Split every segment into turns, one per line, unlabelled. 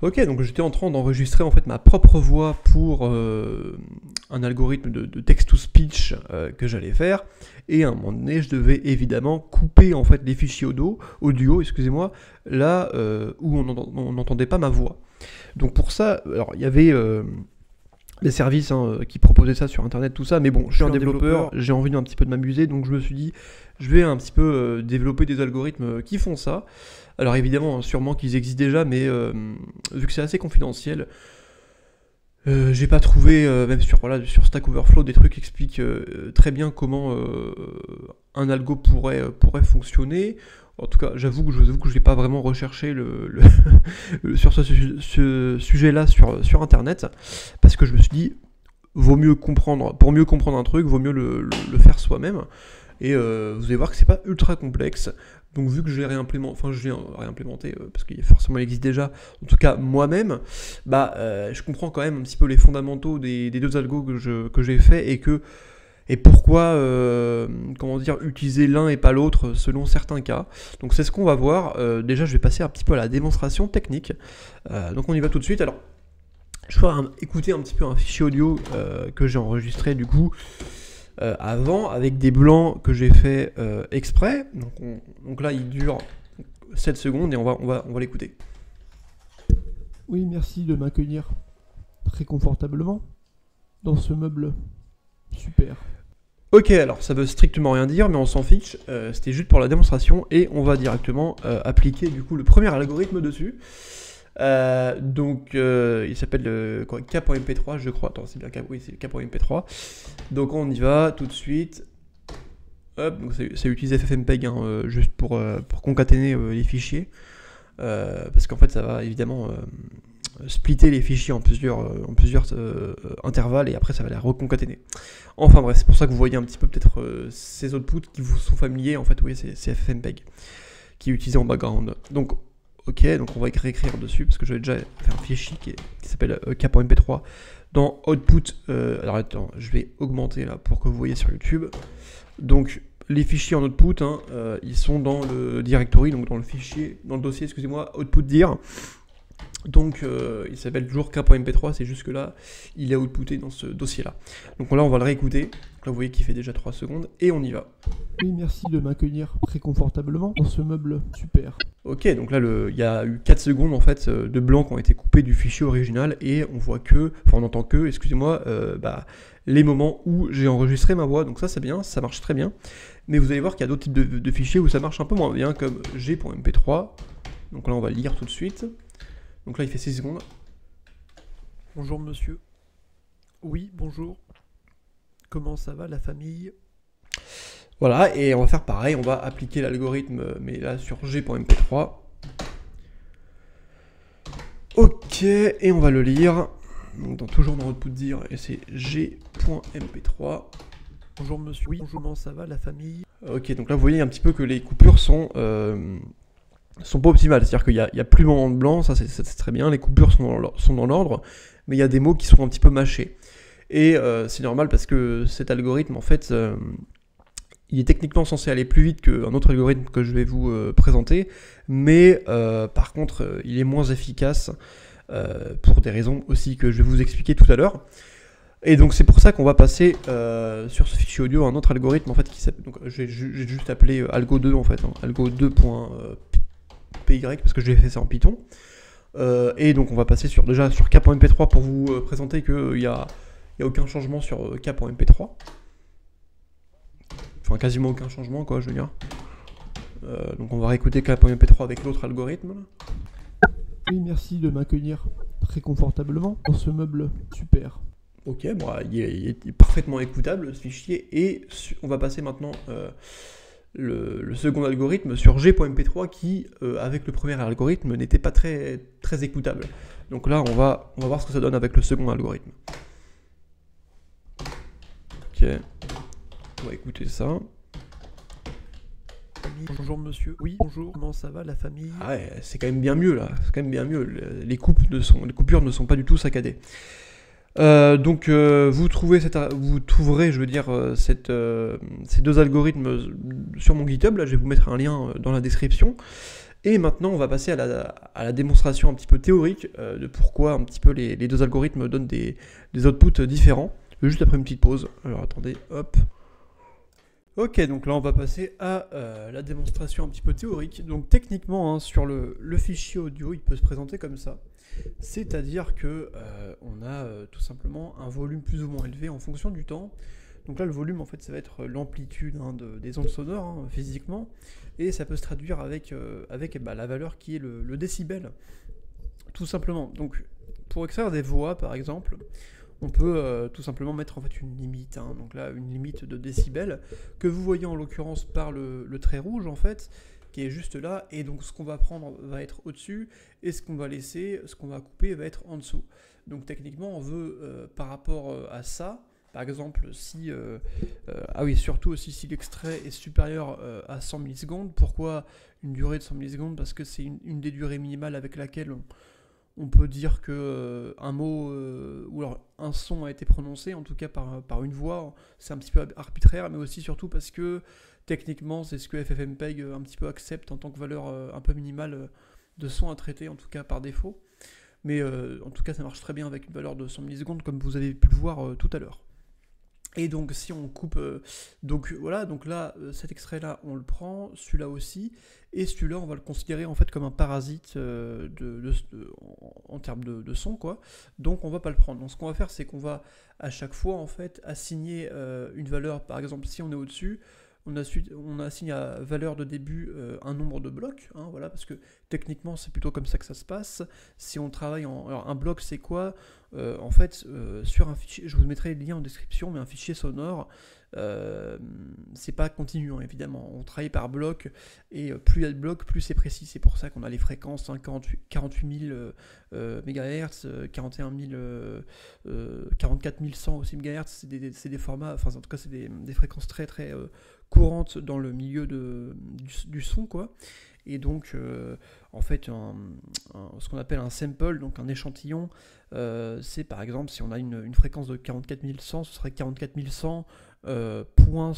Ok, donc j'étais en train d'enregistrer en fait ma propre voix pour un algorithme de text-to-speech que j'allais faire, et à un moment donné, je devais évidemment couper en fait les fichiers audio, excusez-moi, là où on n'entendait pas ma voix. Donc pour ça, alors il y avait des services qui proposaient ça sur internet, tout ça, mais bon, je suis un développeur, j'ai envie d'un petit peu de m'amuser, donc je me suis dit, je vais un petit peu développer des algorithmes qui font ça. Alors évidemment, sûrement qu'ils existent déjà, mais vu que c'est assez confidentiel, j'ai pas trouvé, même sur Stack Overflow, des trucs qui expliquent très bien comment un algo pourrait fonctionner. En tout cas, j'avoue que je n'ai pas vraiment recherché sur ce sujet-là sur Internet, parce que je me suis dit, pour mieux comprendre un truc, vaut mieux le faire soi-même. Et vous allez voir que c'est pas ultra complexe. Donc vu que je l'ai réimplémenté, parce qu'il forcément il existe déjà, en tout cas moi-même, je comprends quand même un petit peu les fondamentaux des deux algos que j'ai fait, et pourquoi utiliser l'un et pas l'autre selon certains cas. Donc c'est ce qu'on va voir. Déjà je vais passer un petit peu à la démonstration technique. Donc on y va tout de suite. Alors je vais écouter un petit peu un fichier audio que j'ai enregistré du coup avant, avec des blancs que j'ai fait exprès. Donc là il dure 7 secondes et on va l'écouter.
Oui, merci de m'accueillir très confortablement dans ce meuble. Super.
Ok, alors ça veut strictement rien dire, mais on s'en fiche, c'était juste pour la démonstration, et on va directement appliquer du coup le premier algorithme dessus. Il s'appelle K.MP3, je crois. Attends, c'est bien K, oui, c'est K.MP3. Donc on y va tout de suite. Hop, donc ça utilise FFmpeg juste pour concaténer les fichiers. Parce qu'en fait ça va évidemment splitter les fichiers en plusieurs intervalles, et après ça va les reconcaténer. Enfin bref, c'est pour ça que vous voyez un petit peu peut-être ces outputs qui vous sont familiers. En fait, oui, c'est FFmpeg qui est utilisé en background. Donc ok, donc on va réécrire dessus, parce que j'avais déjà fait un fichier qui s'appelle K.MP3 dans output. Alors attends, je vais augmenter là pour que vous voyez sur YouTube. Donc les fichiers en output, ils sont dans le directory, donc dans le dossier, excusez-moi, output dir. Donc il s'appelle toujours K.MP3, c'est juste que là il est outputé dans ce dossier là. Donc là on va le réécouter. Là vous voyez qu'il fait déjà 3 secondes, et on y va.
Oui, merci de m'accueillir très confortablement dans ce meuble. Super.
Ok, donc là il y a eu 4 secondes en fait de blancs qui ont été coupés du fichier original, et on voit on entend excusez-moi, les moments où j'ai enregistré ma voix. Donc ça c'est bien, ça marche très bien. Mais vous allez voir qu'il y a d'autres types de fichiers où ça marche un peu moins bien, comme G.MP3. Donc là on va le lire tout de suite. Donc là il fait 6 secondes.
Bonjour monsieur. Oui, bonjour. Comment ça va la famille?
Voilà, et on va faire pareil, on va appliquer l'algorithme, mais là sur G.MP3. Ok, et on va le lire. Donc toujours dans output dire, et c'est G.MP3.
Bonjour monsieur. Oui, bonjour, comment ça va la famille?
Ok, donc là vous voyez un petit peu que les coupures sont pas optimales, c'est-à-dire qu'il y a plus de moments de blanc, ça c'est très bien, les coupures sont dans l'ordre, mais il y a des mots qui sont un petit peu mâchés. Et c'est normal, parce que cet algorithme, en fait, il est techniquement censé aller plus vite qu'un autre algorithme que je vais vous présenter, mais par contre, il est moins efficace pour des raisons aussi que je vais vous expliquer tout à l'heure. Et donc c'est pour ça qu'on va passer sur ce fichier audio un autre algorithme en fait qui s'appelle, donc j'ai juste appelé algo2 en fait, algo2.py, parce que j'ai fait ça en Python. Et donc on va passer déjà sur K.MP3 pour vous présenter qu'il n'y a aucun changement sur K.MP3. Enfin quasiment aucun changement quoi, je veux dire. Donc on va réécouter K.MP3 avec l'autre algorithme.
Oui, merci de m'accueillir très confortablement dans ce meuble. Super.
Ok, il est parfaitement écoutable ce fichier, et on va passer maintenant le second algorithme sur G.MP3 qui, avec le premier algorithme, n'était pas très écoutable. Donc là, on va voir ce que ça donne avec le second algorithme. Ok, on va écouter ça.
Bonjour monsieur. Oui, bonjour, comment ça va la famille?
Ah ouais, c'est quand même bien mieux là, c'est quand même bien mieux. Les coupures ne sont pas du tout saccadées. Vous trouverez, je veux dire, ces deux algorithmes sur mon GitHub. Là, je vais vous mettre un lien dans la description. Et maintenant, on va passer à la démonstration un petit peu théorique de pourquoi un petit peu les deux algorithmes donnent des outputs différents. Juste après une petite pause. Alors attendez, hop. Ok, donc là on va passer à la démonstration un petit peu théorique. Donc techniquement, hein, sur le fichier audio, il peut se présenter comme ça. C'est-à-dire que on a tout simplement un volume plus ou moins élevé en fonction du temps. Donc là, le volume, en fait, ça va être l'amplitude des ondes sonores, hein, physiquement, et ça peut se traduire avec la valeur qui est le décibel, tout simplement. Donc, pour extraire des voix, par exemple, on peut tout simplement mettre en fait une limite, hein, donc là, une limite de décibels, que vous voyez en l'occurrence par le trait rouge, en fait, qui est juste là, et donc ce qu'on va prendre va être au-dessus, et ce qu'on va laisser, ce qu'on va couper va être en dessous. Donc techniquement, on veut, par rapport à ça, par exemple, si ah oui, surtout aussi si l'extrait est supérieur à 100 millisecondes. Pourquoi une durée de 100 millisecondes? Parce que c'est une des durées minimales avec laquelle on peut dire que un mot ou alors un son a été prononcé, en tout cas par une voix. C'est un petit peu arbitraire, mais aussi surtout parce que techniquement, c'est ce que FFmpeg un petit peu accepte en tant que valeur un peu minimale de son à traiter, en tout cas par défaut. Mais en tout cas, ça marche très bien avec une valeur de 100 millisecondes, comme vous avez pu le voir tout à l'heure. Et donc si on coupe, donc voilà, donc là cet extrait là on le prend, celui-là aussi, et celui-là on va le considérer en fait comme un parasite en termes de son, quoi. Donc on va pas le prendre. Donc ce qu'on va faire, c'est qu'on va à chaque fois en fait assigner une valeur. Par exemple, si on est au-dessus, on assigne à valeur de début un nombre de blocs, hein, voilà, parce que techniquement c'est plutôt comme ça que ça se passe. Si on travaille alors un bloc, c'est quoi? En fait, sur un fichier, je vous mettrai le lien en description, mais un fichier sonore, c'est pas continu, hein, évidemment. On travaille par bloc, et plus il y a de blocs, plus c'est précis. C'est pour ça qu'on a les fréquences, hein, 48 000 MHz, 41 000, 44 100 aussi MHz. C'est des formats, enfin en tout cas c'est des fréquences très très courantes dans le milieu du son, quoi. Et donc en fait ce qu'on appelle un sample, donc un échantillon, c'est par exemple si on a une fréquence de 44 100, ce serait 44 100 points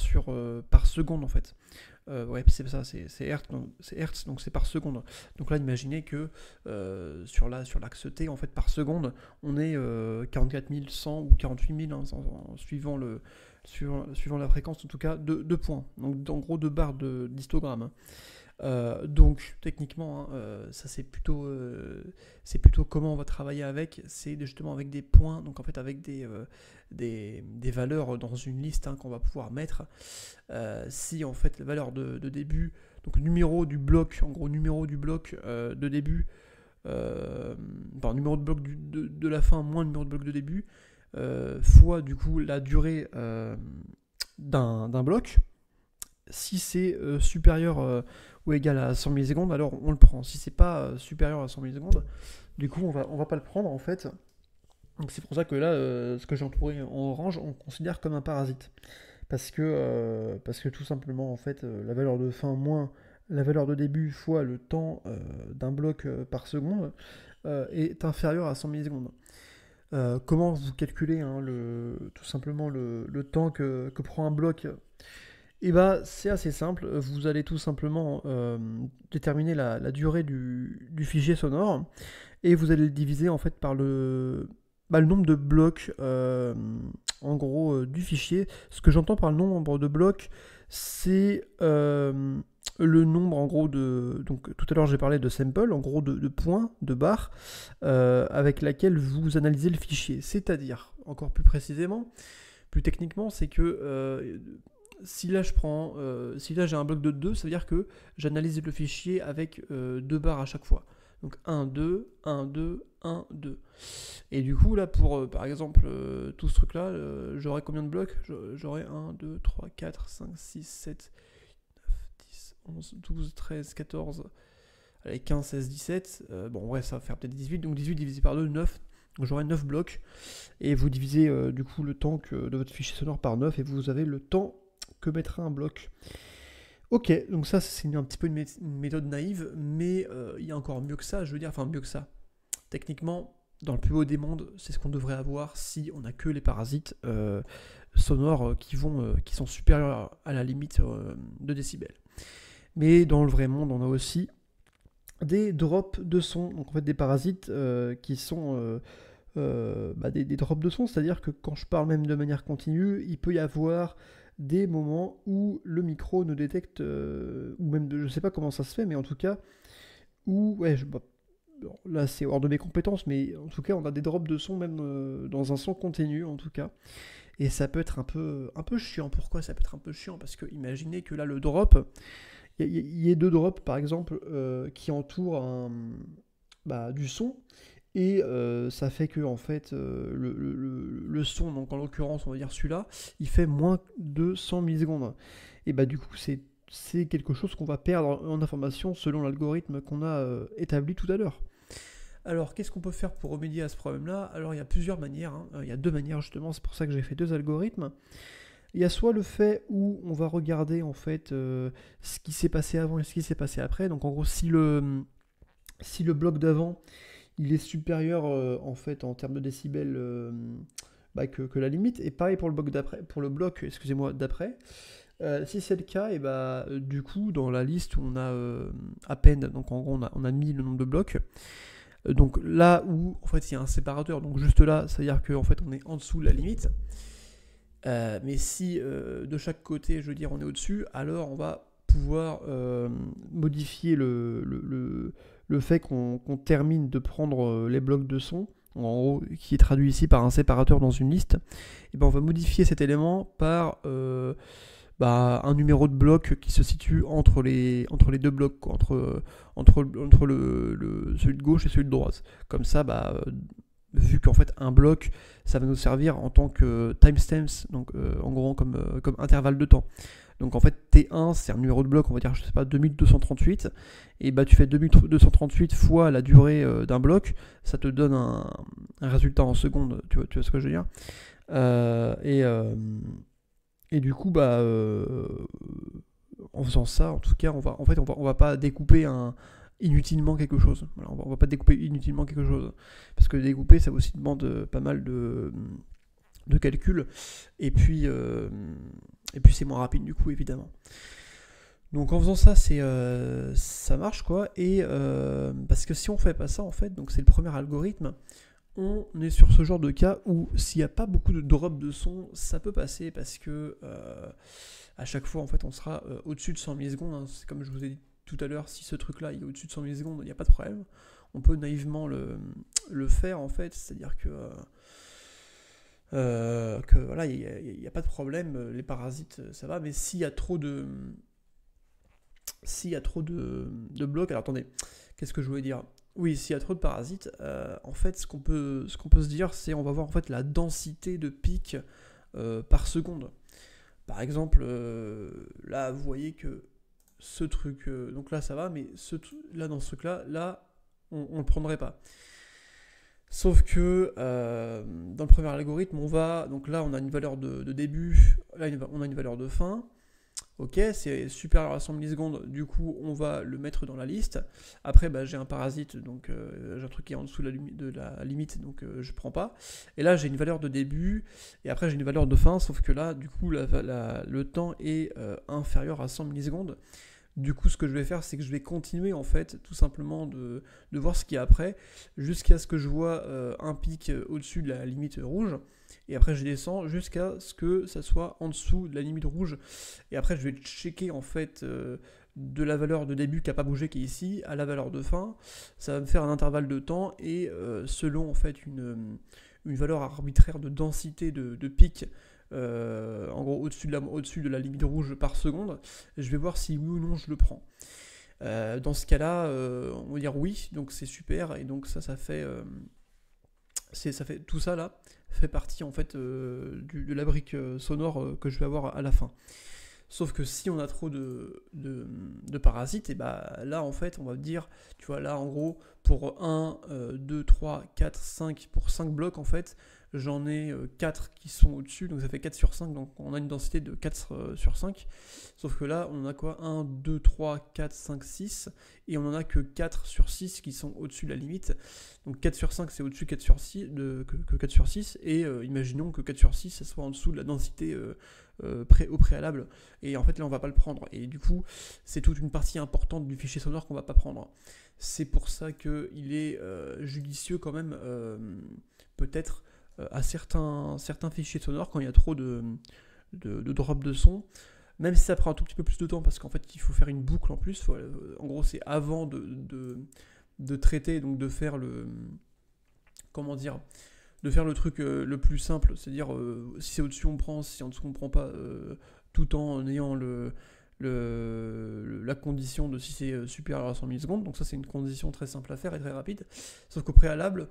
par seconde en fait. Ouais, c'est ça, c'est Hertz, donc c'est par seconde. Donc là, imaginez que sur l'axe T, en fait, par seconde, on est 44 100 ou 48 000, hein, suivant la fréquence, en tout cas, de points. Donc en gros, 2 barres d'histogramme. Donc techniquement, hein, ça c'est plutôt comment on va travailler avec, c'est justement avec des points, donc en fait avec des valeurs dans une liste, hein, qu'on va pouvoir mettre. Si en fait la valeur de début, donc numéro du bloc, en gros numéro du bloc de début, numéro de bloc de la fin moins numéro de bloc de début, fois du coup la durée d'un bloc. Si c'est supérieur ou égal à 100 millisecondes, alors on le prend. Si c'est pas supérieur à 100 millisecondes, du coup on va pas le prendre en fait. Donc c'est pour ça que là, ce que j'ai entouré en orange, on considère comme un parasite. Parce que tout simplement en fait, la valeur de fin moins la valeur de début fois le temps d'un bloc par seconde est inférieur à 100 millisecondes. Comment vous calculez, hein, tout simplement le temps que prend un bloc? Et bah c'est assez simple, vous allez tout simplement déterminer la durée du fichier sonore, et vous allez le diviser en fait par le nombre de blocs en gros du fichier. Ce que j'entends par le nombre de blocs, c'est le nombre en gros donc tout à l'heure j'ai parlé de sample, en gros de points, de barres, avec laquelle vous analysez le fichier. C'est-à-dire, encore plus précisément, plus techniquement, c'est que si là j'ai un bloc de 2, ça veut dire que j'analyse le fichier avec 2 barres à chaque fois. Donc 1, 2, 1, 2, 1, 2. Et du coup là pour par exemple tout ce truc là, j'aurai combien de blocs? J'aurai 1, 2, 3, 4, 5, 6, 7, 9, 10, 11, 12, 13, 14, allez, 15, 16, 17. Bon ouais, ça va faire peut-être 18, donc 18 divisé par 2, 9. Donc j'aurai 9 blocs. Et vous divisez du coup le temps de votre fichier sonore par 9, et vous avez le temps que mettra un bloc. Ok, donc ça c'est un petit peu une méthode naïve, mais il y a encore mieux que ça, je veux dire, enfin mieux que ça. Techniquement, dans le plus haut des mondes, c'est ce qu'on devrait avoir si on n'a que les parasites sonores qui sont supérieurs à la limite de décibels. Mais dans le vrai monde, on a aussi des drops de son, donc en fait des parasites qui sont des drops de son, c'est-à-dire que quand je parle même de manière continue, il peut y avoir des moments où le micro ne détecte, ou même je sais pas comment ça se fait, mais en tout cas, où, bon, là c'est hors de mes compétences, mais en tout cas on a des drops de son même dans un son continu en tout cas, et ça peut être un peu chiant. Pourquoi ça peut être un peu chiant? Parce que imaginez que là le drop, il y a deux drops par exemple qui entourent du son, et ça fait que en fait le son, donc en l'occurrence on va dire celui-là, il fait moins de 100 millisecondes. Et du coup c'est quelque chose qu'on va perdre en information selon l'algorithme qu'on a établi tout à l'heure. Alors qu'est-ce qu'on peut faire pour remédier à ce problème-là? Alors il y a plusieurs manières, hein. Il y a deux manières justement, c'est pour ça que j'ai fait deux algorithmes. Il y a soit le fait où on va regarder en fait ce qui s'est passé avant et ce qui s'est passé après. Donc en gros si le bloc d'avant il est supérieur en fait en termes de décibels que la limite, et pareil pour le bloc d'après, excusez-moi, d'après. Si c'est le cas, et du coup dans la liste où on a à peine, donc en gros on a mis le nombre de blocs. Donc là où en fait il y a un séparateur, donc juste là, c'est-à-dire qu'en fait on est en dessous de la limite. Mais si de chaque côté, je veux dire, on est au-dessus, alors on va pouvoir modifier le fait qu'on termine de prendre les blocs de son, en gros, qui est traduit ici par un séparateur dans une liste. Et on va modifier cet élément par un numéro de bloc qui se situe entre les deux blocs, quoi, entre celui de gauche et celui de droite. Comme ça, vu qu'en fait un bloc ça va nous servir en tant que timestamps, donc en gros comme intervalle de temps. Donc en fait T1 c'est un numéro de bloc, on va dire je sais pas 2238, et tu fais 2238 fois la durée d'un bloc, ça te donne un résultat en secondes, tu vois ce que je veux dire. Et du coup en faisant ça, en tout cas on va pas découper inutilement quelque chose. Voilà, on va pas découper inutilement quelque chose. Parce que découper, ça aussi demande pas mal de calculs. Et puis c'est moins rapide du coup, évidemment. Donc en faisant ça, ça marche quoi. Et parce que si on fait pas ça, en fait, donc c'est le premier algorithme, on est sur ce genre de cas où s'il n'y a pas beaucoup de drop de son, ça peut passer parce que à chaque fois, en fait, on sera au-dessus de 100 millisecondes. Hein. C'est comme je vous ai dit tout à l'heure, si ce truc-là il est au-dessus de 100 millisecondes, il n'y a pas de problème. On peut naïvement le faire en fait, c'est-à-dire que voilà, il n'y a pas de problème, les parasites ça va, mais s'il y a trop de blocs, alors attendez, qu'est-ce que je voulais dire? Oui, s'il y a trop de parasites, en fait ce qu'on peut se dire, c'est on va voir en fait la densité de pics par seconde. Par exemple, là vous voyez que ce truc, donc là ça va, mais là dans ce truc là on le prendrait pas. Sauf que dans le premier algorithme, donc là on a une valeur de début, là on a une valeur de fin. Ok, c'est supérieur à 100 millisecondes, du coup on va le mettre dans la liste. Après j'ai un parasite, donc j'ai un truc qui est en dessous de la limite, donc je prends pas. Et là j'ai une valeur de début, et après j'ai une valeur de fin, sauf que là du coup le temps est inférieur à 100 millisecondes. Du coup, ce que je vais faire, c'est que je vais continuer en fait, tout simplement de voir ce qu'il y a après, jusqu'à ce que je vois un pic au-dessus de la limite rouge. Et après, je descends jusqu'à ce que ça soit en dessous de la limite rouge. Et après, je vais checker en fait de la valeur de début qui n'a pas bougé, qui est ici, à la valeur de fin. Ça va me faire un intervalle de temps, et selon en fait une valeur arbitraire de densité de pic, en gros au-dessus de la limite rouge par seconde, je vais voir si oui ou non je le prends. Dans ce cas-là, on va dire oui, donc c'est super, et donc ça fait tout ça là fait partie en fait de la brique sonore que je vais avoir à la fin. Sauf que si on a trop de parasites, et là en fait on va dire, tu vois là en gros pour 1, 2, 3, 4, 5, pour 5 blocs en fait, j'en ai 4 qui sont au-dessus, donc ça fait 4 sur 5, donc on a une densité de 4 sur 5. Sauf que là, on en a quoi? 1, 2, 3, 4, 5, 6, et on en a que 4 sur 6 qui sont au-dessus de la limite. Donc 4 sur 5, c'est au-dessus 4 sur 6, que 4 sur 6, et imaginons que 4 sur 6, ça soit en dessous de la densité au préalable, et en fait là on va pas le prendre, et du coup c'est toute une partie importante du fichier sonore qu'on va pas prendre. C'est pour ça qu'il est judicieux quand même, peut-être, à certains fichiers sonores, quand il y a trop de drop de son, même si ça prend un tout petit peu plus de temps, parce qu'en fait il faut faire une boucle en plus, en gros c'est avant de traiter, donc de faire le... comment dire, de faire le truc le plus simple, c'est-à-dire si c'est au-dessus on prend, si en dessous on prend pas, tout en ayant la condition de si c'est supérieur à 100 millisecondes. Donc ça c'est une condition très simple à faire et très rapide, sauf qu'au préalable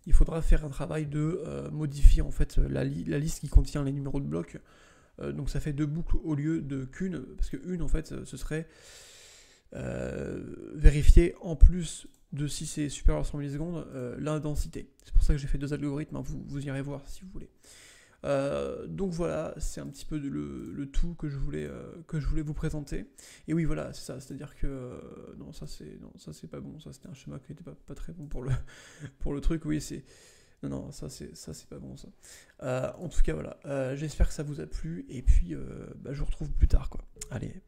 il faudra faire un travail de modifier en fait la liste qui contient les numéros de bloc, donc ça fait 2 boucles au lieu de qu'une, parce qu'une en fait ce serait vérifier en plus de si c'est supérieur à 100 millisecondes, la densité. C'est pour ça que j'ai fait 2 algorithmes, hein, vous irez voir si vous voulez. Donc voilà, c'est un petit peu le tout que je voulais vous présenter. Et oui, voilà, c'est ça, c'est-à-dire que non, ça c'est pas bon, ça c'était un schéma qui était pas très bon pour le truc. Oui, c'est non, ça c'est pas bon ça. En tout cas voilà, j'espère que ça vous a plu, et puis je vous retrouve plus tard quoi. Allez,